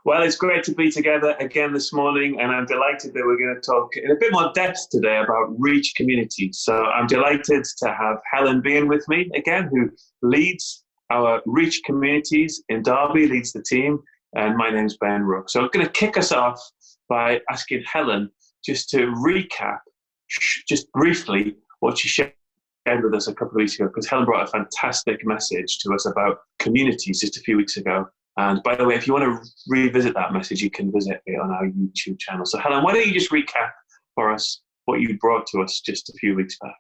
Well, it's great to be together again this morning, and I'm delighted that we're going to talk in a bit more depth today about Reach communities. So I'm delighted to have Helen Bearn with me again, who leads our Reach communities in Derby, leads the team, and my name's Ben Rook. So I'm going to kick us off by asking Helen just to recap, just briefly, what she shared with us a couple of weeks ago, because Helen brought a fantastic message to us about communities just a few weeks ago. And by the way, if you want to revisit that message, you can visit it on our YouTube channel. So Helen, why don't you just recap for us what you brought to us just a few weeks back?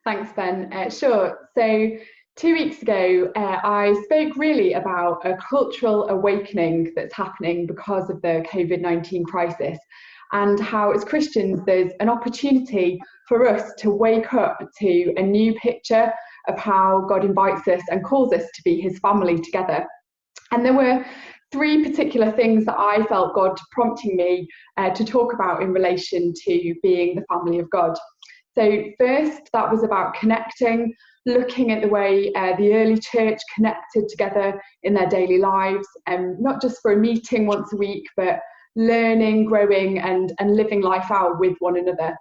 Thanks, Ben. Sure. So 2 weeks ago, I spoke really about a cultural awakening that's happening because of the COVID-19 crisis, and how as Christians there's an opportunity for us to wake up to a new picture of how God invites us and calls us to be his family together. And there were three particular things that I felt God prompting me to talk about in relation to being the family of God. So first, that was about connecting, looking at the way the early church connected together in their daily lives, not just for a meeting once a week, but learning, growing, and living life out with one another.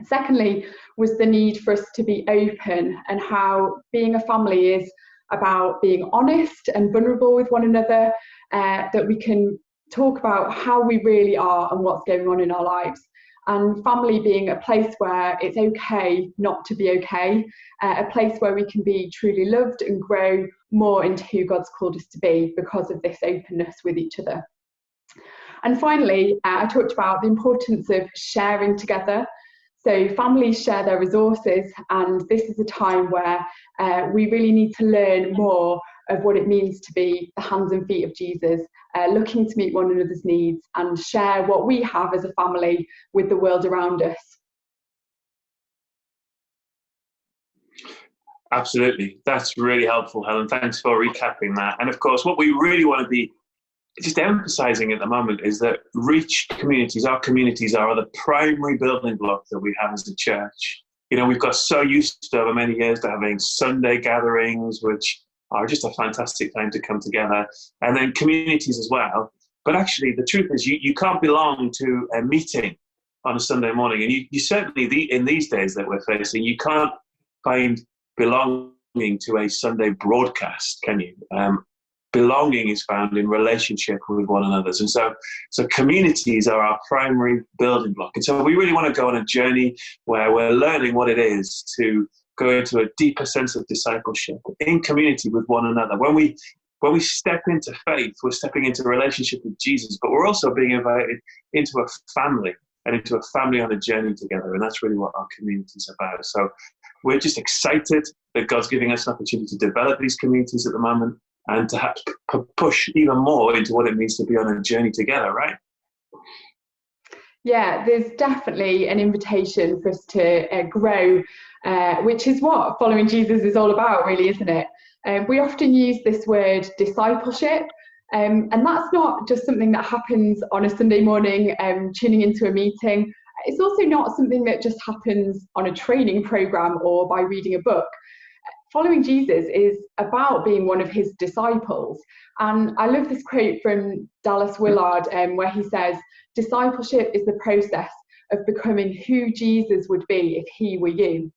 Secondly, was the need for us to be open, and how being a family is about being honest and vulnerable with one another, that we can talk about how we really are and what's going on in our lives. And family being a place where it's okay not to be okay, a place where we can be truly loved and grow more into who God's called us to be because of this openness with each other. And finally, I talked about the importance of sharing together. So families share their resources, and this is a time where we really need to learn more of what it means to be the hands and feet of Jesus, looking to meet one another's needs and share what we have as a family with the world around us. Absolutely. That's really helpful, Helen. Thanks for recapping that. And of course, what we really want to be just emphasizing at the moment is that Reach communities, our communities, are the primary building block that we have as a church. You know, we've got so used to over many years to having Sunday gatherings, which are just a fantastic time to come together, and then communities as well. But actually, the truth is you can't belong to a meeting on a Sunday morning. And you certainly, in these days that we're facing, you can't find belonging to a Sunday broadcast, can you? Belonging is found in relationship with one another. And so communities are our primary building block. And so we really want to go on a journey where we're learning what it is to go into a deeper sense of discipleship in community with one another. When we step into faith, we're stepping into a relationship with Jesus, but we're also being invited into a family and into a family on a journey together. And that's really what our community is about. So we're just excited that God's giving us an opportunity to develop these communities at the moment, and to push even more into what it means to be on a journey together, right? Yeah, there's definitely an invitation for us to grow, which is what following Jesus is all about, really, isn't it? We often use this word discipleship, and that's not just something that happens on a Sunday morning, tuning into a meeting. It's also not something that just happens on a training program or by reading a book. Following Jesus is about being one of his disciples. And I love this quote from Dallas Willard, where he says, "Discipleship is the process of becoming who Jesus would be if he were you."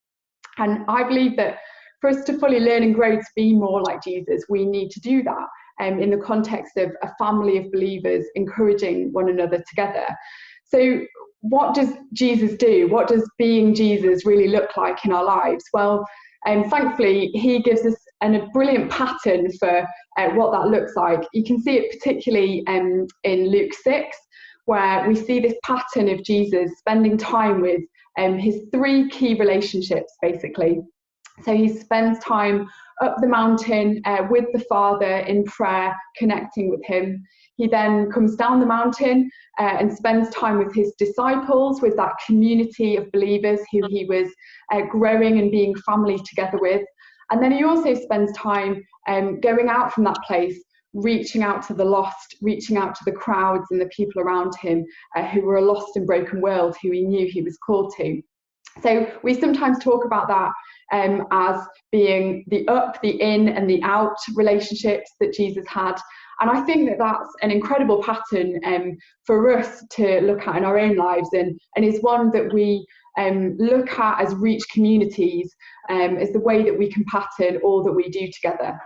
And I believe that for us to fully learn and grow to be more like Jesus, we need to do that in the context of a family of believers encouraging one another together. So what does Jesus do? What does being Jesus really look like in our lives? Well, thankfully, he gives us a brilliant pattern for what that looks like. You can see it particularly in Luke 6, where we see this pattern of Jesus spending time with his three key relationships, basically. So he spends time up the mountain with the Father in prayer, connecting with him. He then comes down the mountain and spends time with his disciples, with that community of believers who he was growing and being family together with. And then he also spends time going out from that place, reaching out to the lost, reaching out to the crowds and the people around him who were a lost and broken world, who he knew he was called to. So we sometimes talk about that as being the up, the in and the out relationships that Jesus had. And I think that that's an incredible pattern for us to look at in our own lives, and is one that we look at as Reach communities, as the way that we can pattern all that we do together.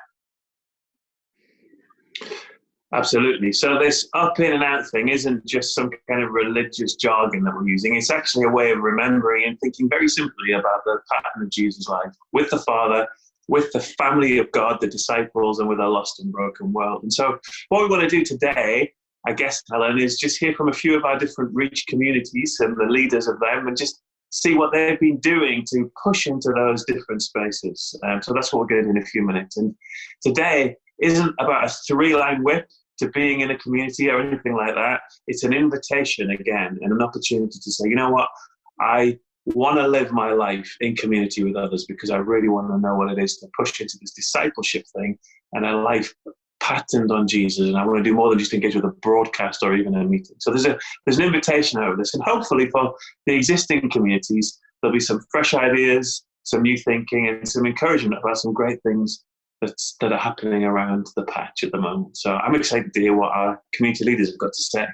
Absolutely. So this up, in and out thing isn't just some kind of religious jargon that we're using. It's actually a way of remembering and thinking very simply about the pattern of Jesus' life with the Father, with the family of God, the disciples, and with a lost and broken world. And so what we want to do today, I guess, Helen, is just hear from a few of our different Reach communities and the leaders of them, and just see what they've been doing to push into those different spaces. So that's what we're going to do in a few minutes. And today isn't about a 3-line whip to being in a community or anything like that. It's an invitation again, and an opportunity to say, you know what, I want to live my life in community with others because I really want to know what it is to push into this discipleship thing and a life patterned on Jesus. And I want to do more than just engage with a broadcast or even a meeting. So there's an invitation over this, and hopefully for the existing communities, there'll be some fresh ideas, some new thinking, and some encouragement about some great things that are happening around the patch at the moment. So I'm excited to hear what our community leaders have got to say.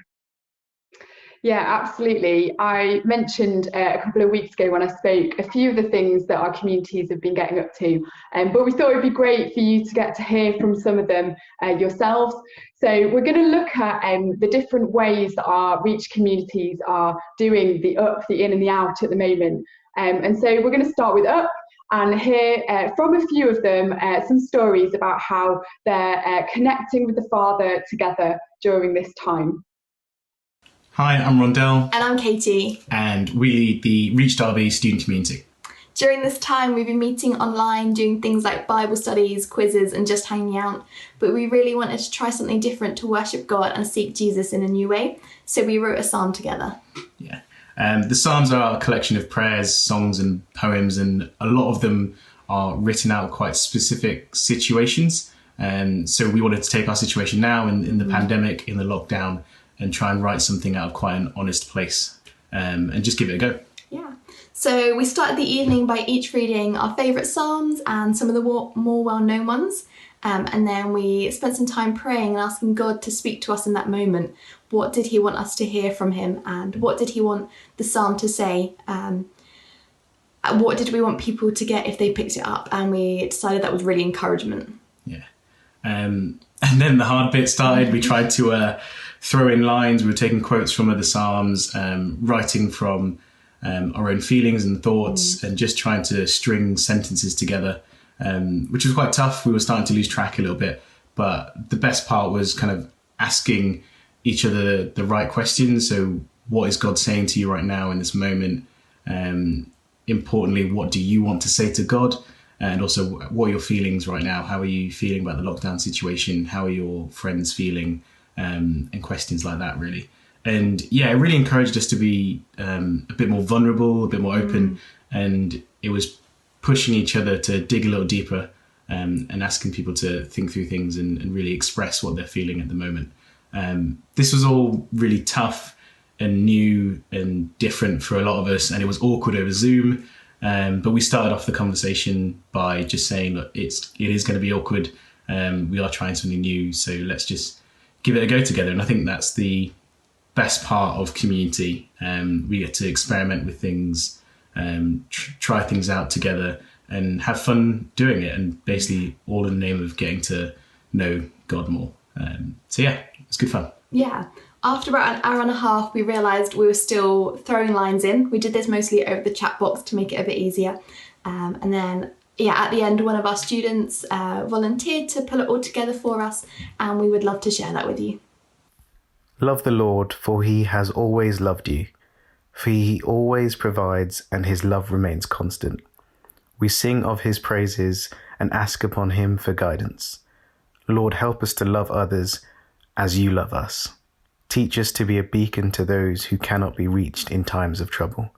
Yeah, absolutely. I mentioned a couple of weeks ago when I spoke a few of the things that our communities have been getting up to, but we thought it would be great for you to get to hear from some of them yourselves. So we're going to look at the different ways that our Reach communities are doing the up, the in and the out at the moment. And so we're going to start with up and hear from a few of them some stories about how they're connecting with the Father together during this time. Hi, I'm Rondell. And I'm Katie. And we lead the Reach Derby student community. During this time, we've been meeting online, doing things like Bible studies, quizzes, and just hanging out. But we really wanted to try something different to worship God and seek Jesus in a new way. So we wrote a psalm together. Yeah. The Psalms are a collection of prayers, songs and poems, and a lot of them are written out quite specific situations. So we wanted to take our situation now in the pandemic, in the lockdown, and try and write something out of quite an honest place and just give it a go. Yeah. So we started the evening by each reading our favourite Psalms and some of the more well-known ones. And then we spent some time praying and asking God to speak to us in that moment. What did he want us to hear from him? And what did he want the psalm to say? What did we want people to get if they picked it up? And we decided that was really encouragement. Yeah. And then the hard bit started. We tried to throw in lines. We were taking quotes from other psalms, writing from our own feelings and thoughts, and just trying to string sentences together, which was quite tough. We were starting to lose track a little bit, but the best part was kind of asking each other the right questions. So what is God saying to you right now in this moment? Importantly, what do you want to say to God? And also, what are your feelings right now? How are you feeling about the lockdown situation? How are your friends feeling? And questions like that, really. And yeah, it really encouraged us to be a bit more vulnerable, a bit more open. And it was pushing each other to dig a little deeper and asking people to think through things and really express what they're feeling at the moment. This was all really tough and new and different for a lot of us, and it was awkward over Zoom. But we started off the conversation by just saying, look, it is going to be awkward. We are trying something new, so let's just give it a go together. And I think that's the best part of community. We get to experiment with things, try things out together and have fun doing it, and basically all in the name of getting to know God more. So yeah, it's good fun. Yeah. After about an hour and a half, we realised we were still throwing lines in. We did this mostly over the chat box to make it a bit easier. And then at the end, one of our students volunteered to pull it all together for us, and we would love to share that with you. Love the Lord, for he has always loved you. For he always provides, and his love remains constant. We sing of his praises and ask upon him for guidance. Lord, help us to love others as you love us. Teach us to be a beacon to those who cannot be reached in times of trouble.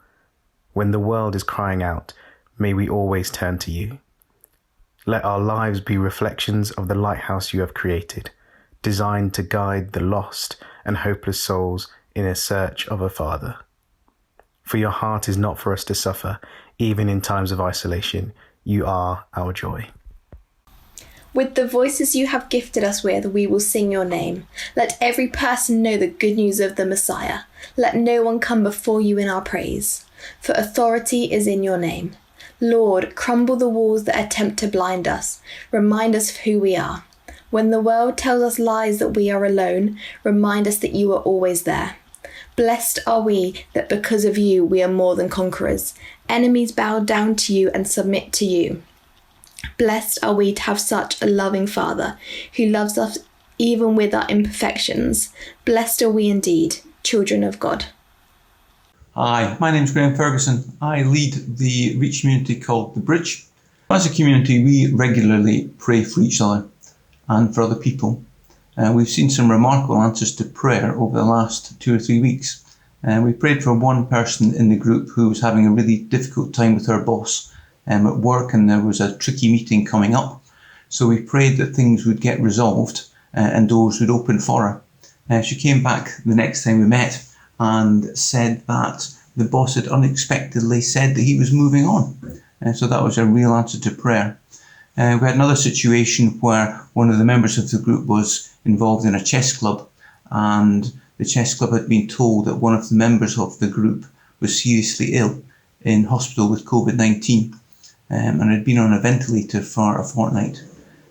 When the world is crying out, may we always turn to you. Let our lives be reflections of the lighthouse you have created, designed to guide the lost and hopeless souls in a search of a Father. For your heart is not for us to suffer, even in times of isolation. You are our joy. With the voices you have gifted us with, we will sing your name. Let every person know the good news of the Messiah. Let no one come before you in our praise. For authority is in your name. Lord, crumble the walls that attempt to blind us. Remind us of who we are. When the world tells us lies that we are alone, remind us that you are always there. Blessed are we that because of you we are more than conquerors. Enemies bow down to you and submit to you. Blessed are we to have such a loving Father who loves us even with our imperfections. Blessed are we indeed, children of God. Hi, my name's Graeme Ferguson. I lead the Reach community called The Bridge. As a community, we regularly pray for each other and for other people. We've seen some remarkable answers to prayer over the last 2 or 3 weeks. We prayed for one person in the group who was having a really difficult time with her boss at work, and there was a tricky meeting coming up. So we prayed that things would get resolved and doors would open for her. She came back the next time we met and said that the boss had unexpectedly said that he was moving on. So that was a real answer to prayer. We had another situation where one of the members of the group was involved in a chess club, and the chess club had been told that one of the members of the group was seriously ill in hospital with COVID-19 and had been on a ventilator for a fortnight.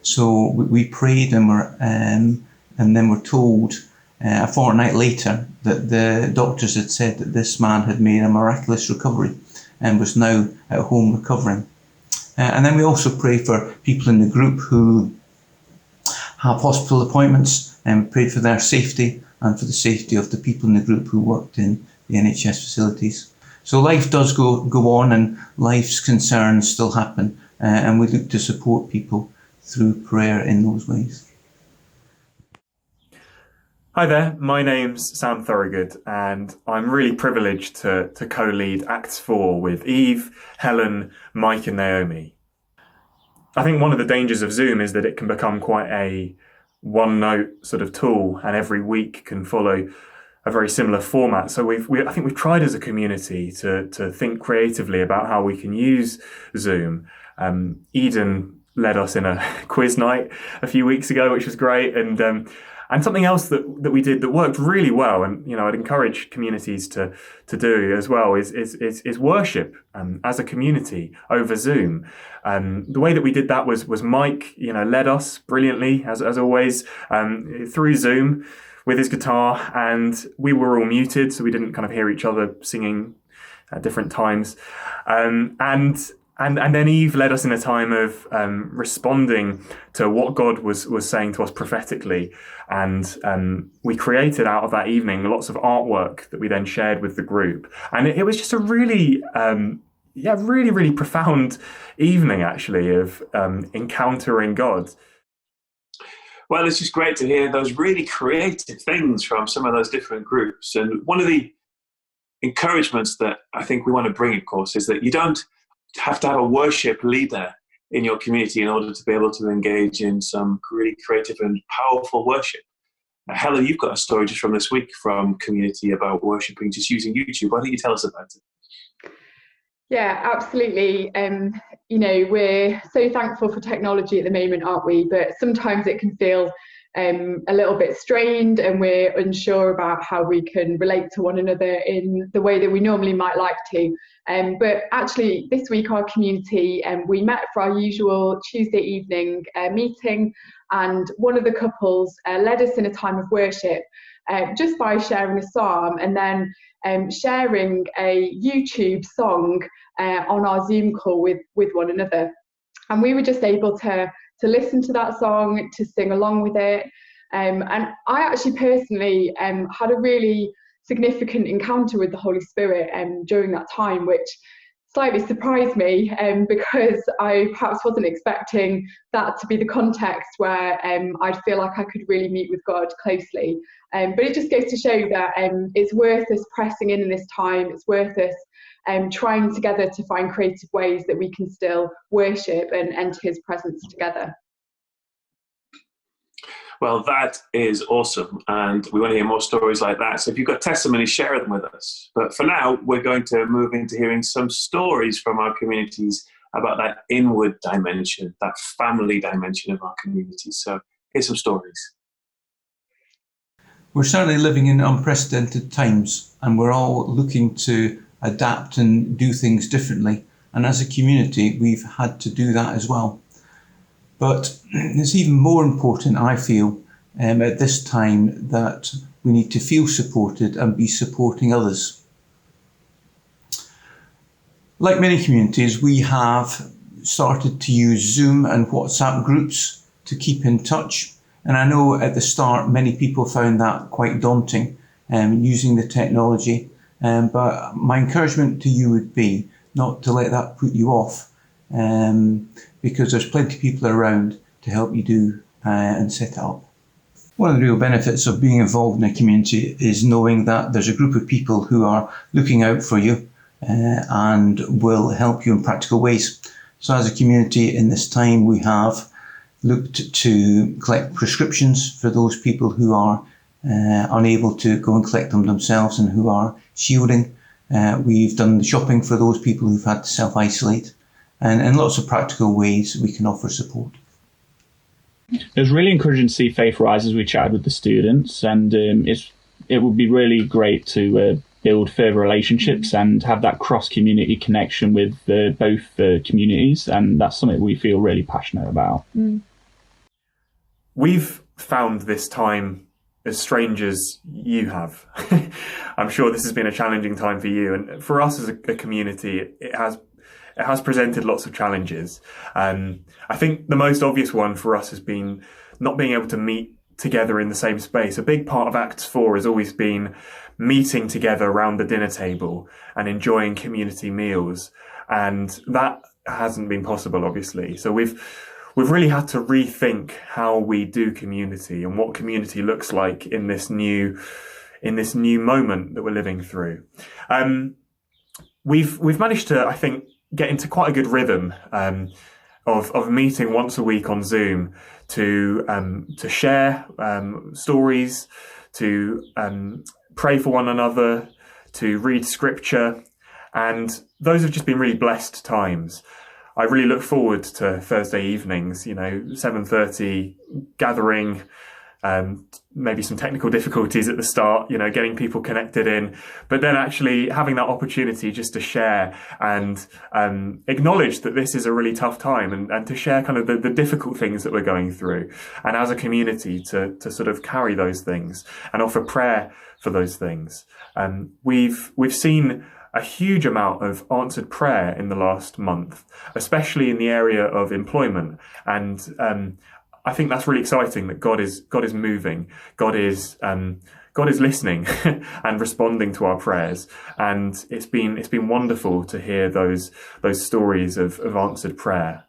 So we prayed and then were told a fortnight later that the doctors had said that this man had made a miraculous recovery and was now at home recovering. And then we also pray for people in the group who have hospital appointments, and prayed for their safety and for the safety of the people in the group who worked in the NHS facilities. So life does go on, and life's concerns still happen, and we look to support people through prayer in those ways. Hi there, my name's Sam Thorogood, and I'm really privileged to co-lead Acts 4 with Eve, Helen, Mike and Naomi. I think one of the dangers of Zoom is that it can become quite a one-note sort of tool, and every week can follow a very similar format. So I think we've tried as a community to think creatively about how we can use Zoom. Eden led us in a quiz night a few weeks ago, which was great, and something else that we did that worked really well, and I'd encourage communities to do as well, is worship as a community over Zoom. The way that we did that was Mike led us brilliantly as always through Zoom with his guitar, and we were all muted, so we didn't kind of hear each other singing at different times. And then Eve led us in a time of responding to what God was saying to us prophetically. And we created out of that evening lots of artwork that we then shared with the group. And it was just a really, really profound evening, actually, of encountering God. Well, it's just great to hear those really creative things from some of those different groups. And one of the encouragements that I think we want to bring, of course, is that you don't have to have a worship leader in your community in order to be able to engage in some really creative and powerful worship. Helen, you've got a story just from this week from community about worshiping just using YouTube. Why don't you tell us about it? Yeah, absolutely. We're so thankful for technology at the moment, aren't we? But sometimes it can feel a little bit strained, and we're unsure about how we can relate to one another in the way that we normally might like to. But actually, this week our community, we met for our usual Tuesday evening meeting, and one of the couples led us in a time of worship just by sharing a psalm and then sharing a YouTube song on our Zoom call with one another. And we were just able to listen to that song, to sing along with it. And I actually personally had a really significant encounter with the Holy Spirit during that time, which slightly surprised me because I perhaps wasn't expecting that to be the context where I'd feel like I could really meet with God closely. But it just goes to show that it's worth us pressing in this time. It's worth us trying together to find creative ways that we can still worship and enter his presence together. Well, that is awesome, and we want to hear more stories like that. So if you've got testimonies, share them with us. But for now, we're going to move into hearing some stories from our community's about that inward dimension, that family dimension of our community. So here's some stories. We're certainly living in unprecedented times, and we're all looking to adapt and do things differently. And as a community, we've had to do that as well. But it's even more important, I feel, at this time, that we need to feel supported and be supporting others. Like many communities, we have started to use Zoom and WhatsApp groups to keep in touch. And I know at the start, many people found that quite daunting, using the technology. But my encouragement to you would be not to let that put you off, because there's plenty of people around to help you do and set it up. One of the real benefits of being involved in a community is knowing that there's a group of people who are looking out for you and will help you in practical ways. So as a community in this time, we have looked to collect prescriptions for those people who are unable to go and collect them themselves and who are shielding. We've done the shopping for those people who've had to self-isolate, and in lots of practical ways we can offer support. It was really encouraging to see faith rise as we chatted with the students, and it would be really great to build further relationships and have that cross-community connection with both communities, and that's something we feel really passionate about. We've found this time as strange as you have. I'm sure this has been a challenging time for you, and for us as a community, it has presented lots of challenges. I think the most obvious one for us has been not being able to meet together in the same space. A big part of Acts 4 has always been meeting together around the dinner table and enjoying community meals, and that hasn't been possible, obviously. So we've really had to rethink how we do community and what community looks like in this new moment that we're living through. We've managed to, I think, get into quite a good rhythm of meeting once a week on Zoom to share stories, to pray for one another, to read scripture, and those have just been really blessed times. I really look forward to Thursday evenings, 7:30 gathering, maybe some technical difficulties at the start, getting people connected in, but then actually having that opportunity just to share and acknowledge that this is a really tough time, and to share kind of the difficult things that we're going through, and as a community to sort of carry those things and offer prayer for those things. We've seen a huge amount of answered prayer in the last month, especially in the area of employment. And I think that's really exciting that God is moving. God is listening and responding to our prayers. And it's been wonderful to hear those stories of answered prayer.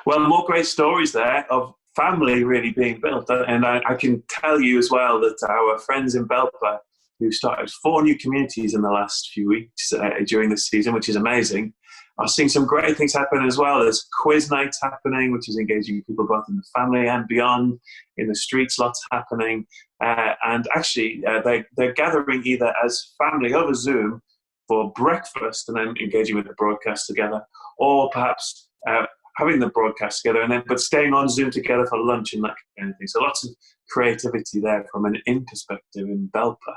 Well, more great stories there of family really being built. And I can tell you as well that our friends in Belper, who started 4 new communities in the last few weeks during this season, which is amazing, are seeing some great things happen as well. There's quiz nights happening, which is engaging people both in the family and beyond. In the streets, lots happening. And actually, they're gathering either as family over Zoom for breakfast and then engaging with the broadcast together, or perhaps having the broadcast together but staying on Zoom together for lunch and that kind of thing. So lots of creativity there from an in perspective in Belper.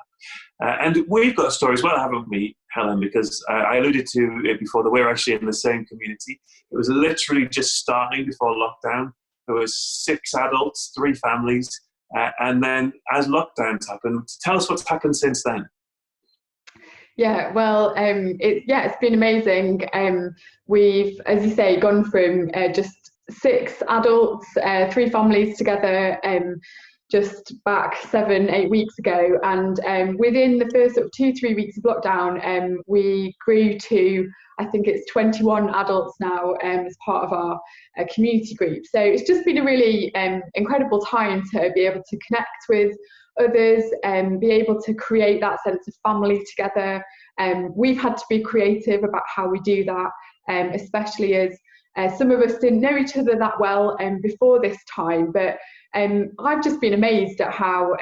And we've got a story as well, haven't we, Helen? Because I alluded to it before that we're actually in the same community. It was literally just starting before lockdown. There was 6 adults, 3 families. And then as lockdowns happened, tell us what's happened since then. Yeah, well, it's been amazing. We've, as you say, gone from just 6 adults, 3 families together, just back 7-8 weeks ago, and within the first sort of 2-3 weeks of lockdown, we grew to, I think it's 21 adults now as part of our community group. So it's just been a really incredible time to be able to connect with others and be able to create that sense of family together. We've had to be creative about how we do that, especially as some of us didn't know each other that well before this time, but I've just been amazed at how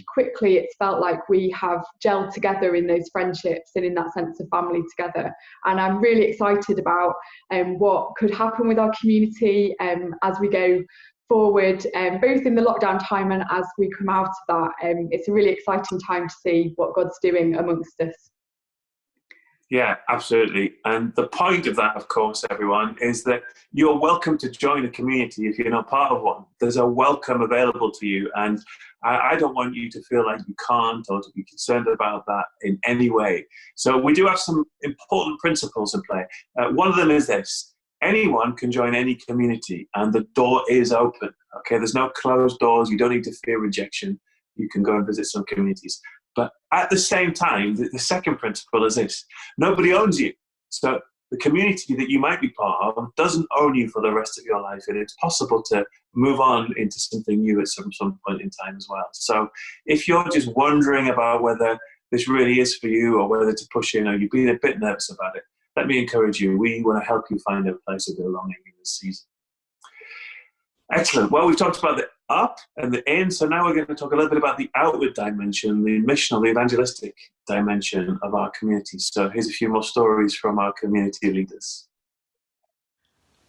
quickly it's felt like we have gelled together in those friendships and in that sense of family together. And I'm really excited about what could happen with our community as we go forward, both in the lockdown time and as we come out of that. It's a really exciting time to see what God's doing amongst us. Yeah, absolutely. And the point of that, of course, everyone, is that you're welcome to join a community if you're not part of one. There's a welcome available to you. And I don't want you to feel like you can't or to be concerned about that in any way. So we do have some important principles in play. One of them is this. Anyone can join any community and the door is open. Okay, there's no closed doors. You don't need to fear rejection. You can go and visit some communities. But at the same time, the second principle is this. Nobody owns you. So the community that you might be part of doesn't own you for the rest of your life. And it's possible to move on into something new at some point in time as well. So if you're just wondering about whether this really is for you or whether to push in or you've been a bit nervous about it, let me encourage you. We want to help you find a place of belonging in this season. Excellent. Well, we've talked about the up and the in, so now we're going to talk a little bit about the outward dimension, the missional, the evangelistic dimension of our community. So here's a few more stories from our community leaders.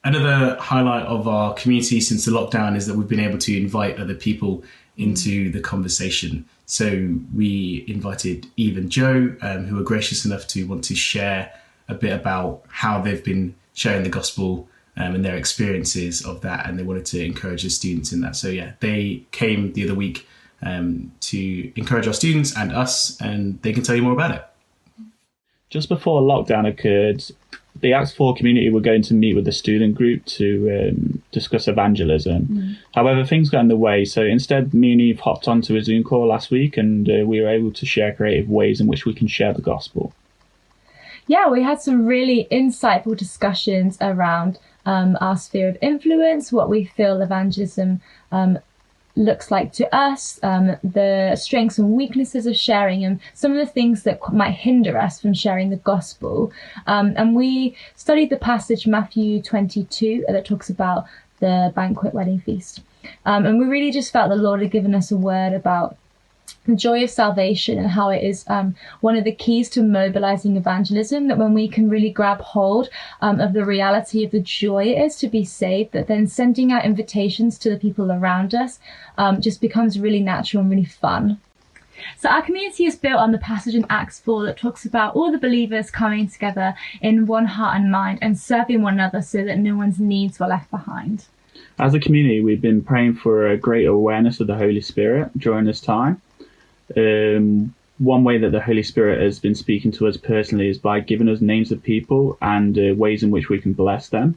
Another highlight of our community since the lockdown is that we've been able to invite other people into the conversation. So we invited Eve and Joe, who were gracious enough to want to share a bit about how they've been sharing the gospel and their experiences of that, and they wanted to encourage the students in that. So yeah, they came the other week to encourage our students and us, and they can tell you more about it. Just before lockdown occurred, the Acts 4 community were going to meet with the student group to discuss evangelism. However, things got in the way, so instead me and Eve hopped onto a Zoom call last week, and we were able to share creative ways in which we can share the gospel. Yeah, we had some really insightful discussions around our sphere of influence, what we feel evangelism looks like to us, the strengths and weaknesses of sharing, and some of the things that might hinder us from sharing the gospel. And we studied the passage Matthew 22 that talks about the banquet wedding feast. And we really just felt the Lord had given us a word about the joy of salvation and how it is one of the keys to mobilizing evangelism, that when we can really grab hold of the reality of the joy it is to be saved, that then sending out invitations to the people around us just becomes really natural and really fun. So our community is built on the passage in Acts 4 that talks about all the believers coming together in one heart and mind and serving one another so that no one's needs were left behind. As a community, we've been praying for a greater awareness of the Holy Spirit during this time. One way that the Holy Spirit has been speaking to us personally is by giving us names of people and ways in which we can bless them.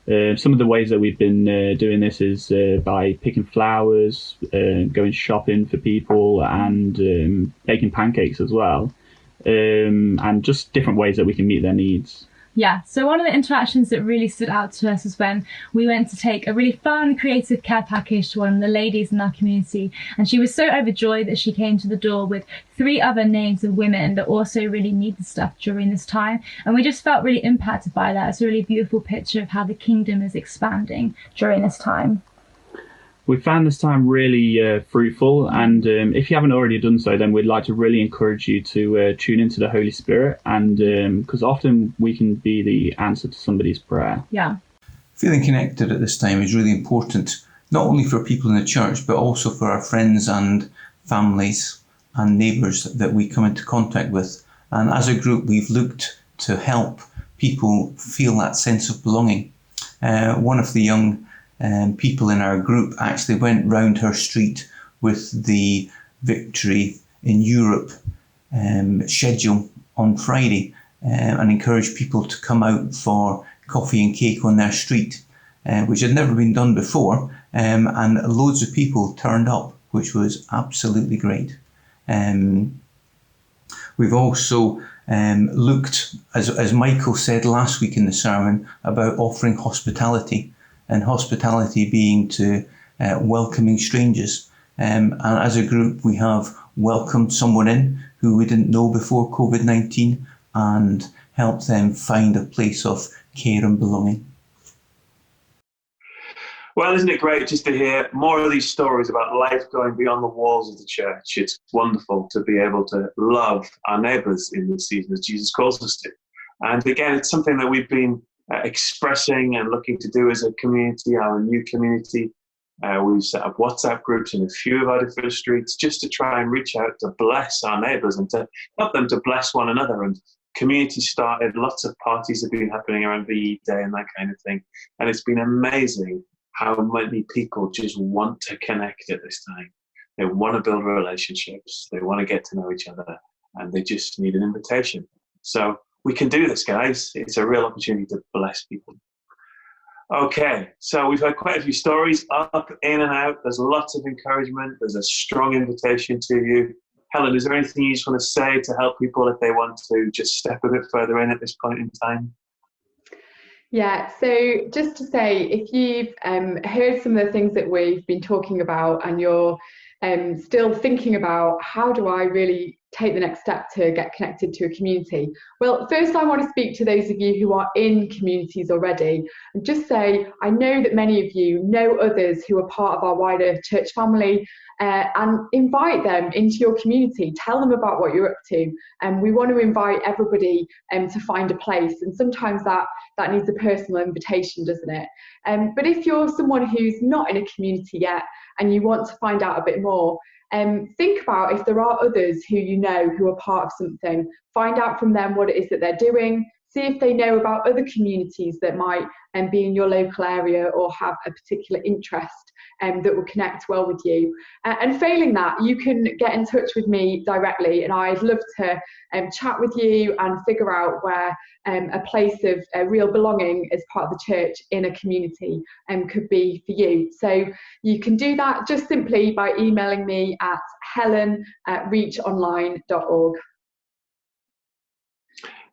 Some of the ways that we've been doing this is by picking flowers, going shopping for people, and baking pancakes as well, and just different ways that we can meet their needs. Yeah, so one of the interactions that really stood out to us was when we went to take a really fun, creative care package to one of the ladies in our community. And she was so overjoyed that she came to the door with 3 other names of women that also really need the stuff during this time. And we just felt really impacted by that. It's a really beautiful picture of how the kingdom is expanding during this time. We found this time really fruitful, and if you haven't already done so, then we'd like to really encourage you to tune into the Holy Spirit, and because often we can be the answer to somebody's prayer. Yeah. Feeling connected at this time is really important, not only for people in the church, but also for our friends and families and neighbours that we come into contact with. And as a group, we've looked to help people feel that sense of belonging. One of the young people in our group actually went round her street with the Victory in Europe schedule on Friday and encouraged people to come out for coffee and cake on their street, which had never been done before, and loads of people turned up, which was absolutely great. We've also looked, as Michael said last week in the sermon, about offering hospitality, and hospitality being to welcoming strangers. And as a group, we have welcomed someone in who we didn't know before COVID-19 and helped them find a place of care and belonging. Well, isn't it great just to hear more of these stories about life going beyond the walls of the church? It's wonderful to be able to love our neighbours in this season as Jesus calls us to. And again, it's something that we've been expressing and looking to do as a community, our new community. We've set up WhatsApp groups in a few of our different streets just to try and reach out to bless our neighbours and to help them to bless one another. And community started, lots of parties have been happening around VE Day and that kind of thing. And it's been amazing how many people just want to connect at this time. They want to build relationships, they want to get to know each other, and they just need an invitation. So we can do this, guys. It's a real opportunity to bless people. Okay, so we've had quite a few stories up, in and out. There's lots of encouragement. There's a strong invitation to you. Helen, is there anything you just want to say to help people if they want to just step a bit further in at this point in time? Yeah, so just to say, if you've heard some of the things that we've been talking about and you're still thinking about how do I really take the next step to get connected to a community? Well, first I want to speak to those of you who are in communities already and just say, I know that many of you know others who are part of our wider church family, and invite them into your community. Tell them about what you're up to. And we want to invite everybody to find a place. And sometimes that needs a personal invitation, doesn't it? But if you're someone who's not in a community yet and you want to find out a bit more, think about if there are others who you know who are part of something. Find out from them what it is that they're doing. See if they know about other communities that might be in your local area or have a particular interest that will connect well with you. And failing that, you can get in touch with me directly, and I'd love to chat with you and figure out where a place of real belonging as part of the church in a community could be for you. So you can do that just simply by emailing me at helen@reachonline.org.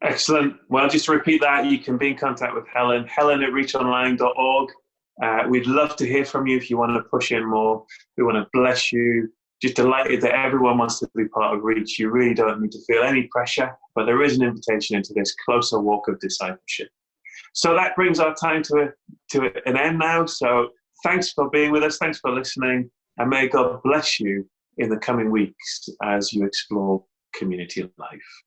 Excellent. Well, just to repeat that, you can be in contact with Helen, helen@reachonline.org. We'd love to hear from you if you want to push in more. We want to bless you. Just delighted that everyone wants to be part of Reach. You really don't need to feel any pressure, but there is an invitation into this closer walk of discipleship. So that brings our time to an end now. So thanks for being with us. Thanks for listening. And may God bless you in the coming weeks as you explore community life.